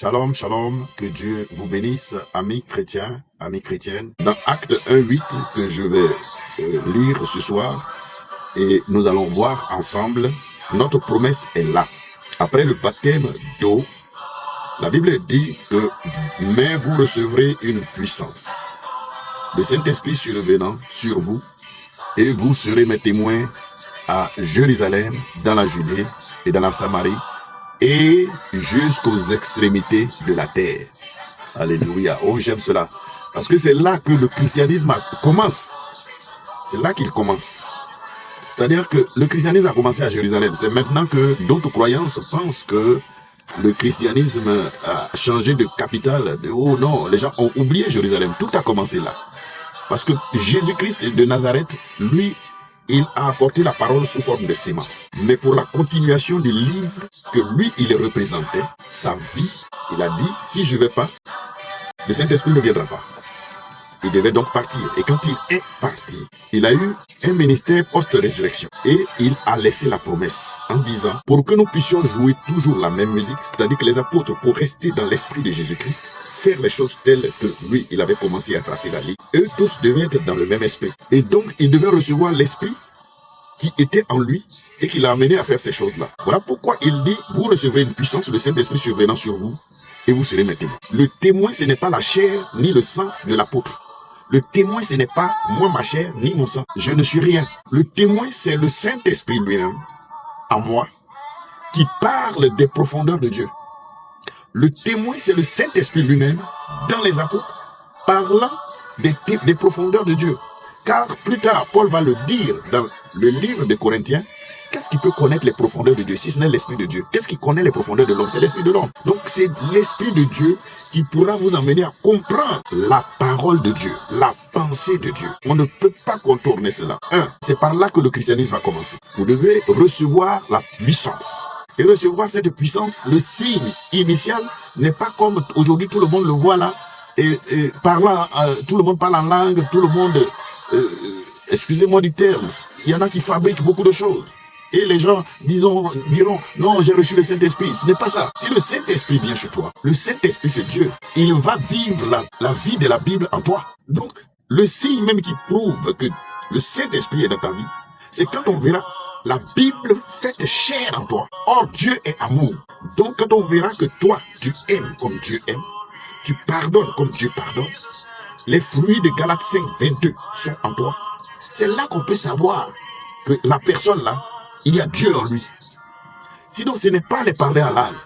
Shalom, shalom, que Dieu vous bénisse, amis chrétiens, amis chrétiennes. Dans Acte 1:8 que je vais lire ce soir, et nous allons voir ensemble, notre promesse est là. Après le baptême d'eau, la Bible dit que « mais vous recevrez une puissance, le Saint-Esprit survenant sur vous, et vous serez mes témoins à Jérusalem, dans la Judée et dans la Samarie, et jusqu'aux extrémités de la terre. » Alléluia. Oh, j'aime cela. Parce que c'est là que le christianisme commence. C'est là qu'il commence. C'est-à-dire que le christianisme a commencé à Jérusalem. C'est maintenant que d'autres croyances pensent que le christianisme a changé de capitale. Oh non, les gens ont oublié Jérusalem. Tout a commencé là. Parce que Jésus-Christ de Nazareth, lui, il a apporté la parole sous forme de sémence. Mais pour la continuation du livre que lui, il représentait, sa vie, il a dit, si je ne vais pas, le Saint-Esprit ne viendra pas. Il devait donc partir. Et quand il est parti, il a eu un ministère post-résurrection. Et il a laissé la promesse en disant, pour que nous puissions jouer toujours la même musique, c'est-à-dire que les apôtres, pour rester dans l'esprit de Jésus-Christ, faire les choses telles que lui, il avait commencé à tracer la ligne, eux tous devaient être dans le même esprit. Et donc, il devait recevoir l'esprit qui était en lui et qui l'a amené à faire ces choses-là. Voilà pourquoi il dit, vous recevrez une puissance, le Saint-Esprit survenant sur vous, et vous serez mes témoins. Le témoin, ce n'est pas la chair ni le sang de l'apôtre. Le témoin, ce n'est pas moi, ma chair, ni mon sang. Je ne suis rien. Le témoin, c'est le Saint-Esprit lui-même, en moi, qui parle des profondeurs de Dieu. Le témoin, c'est le Saint-Esprit lui-même, dans les apôtres, parlant des profondeurs de Dieu. Car plus tard, Paul va le dire dans le livre des Corinthiens, qu'est-ce qui peut connaître les profondeurs de Dieu, si ce n'est l'Esprit de Dieu? Qu'est-ce qui connaît les profondeurs de l'homme? C'est l'Esprit de l'homme. Donc c'est l'Esprit de Dieu qui pourra vous amener à comprendre la parole de Dieu, la pensée de Dieu. On ne peut pas contourner cela. C'est par là que le christianisme a commencé. Vous devez recevoir la puissance. Et recevoir cette puissance, le signe initial n'est pas comme aujourd'hui tout le monde le voit là, et parlant, tout le monde parle en langue, tout le monde, excusez-moi du terme, il y en a qui fabriquent beaucoup de choses. Et les gens diront, non, j'ai reçu le Saint-Esprit. Ce n'est pas ça. Si le Saint-Esprit vient chez toi, le Saint-Esprit c'est Dieu. Il va vivre la vie de la Bible en toi. Donc, le signe même qui prouve que le Saint-Esprit est dans ta vie, c'est quand on verra la Bible faite chair en toi. Or, Dieu est amour. Donc, quand on verra que toi, tu aimes comme Dieu aime, tu pardonnes comme Dieu pardonne, les fruits de Galates 5:22 sont en toi. C'est là qu'on peut savoir que la personne là, il y a Dieu en lui. Sinon, ce n'est pas les parler en langue.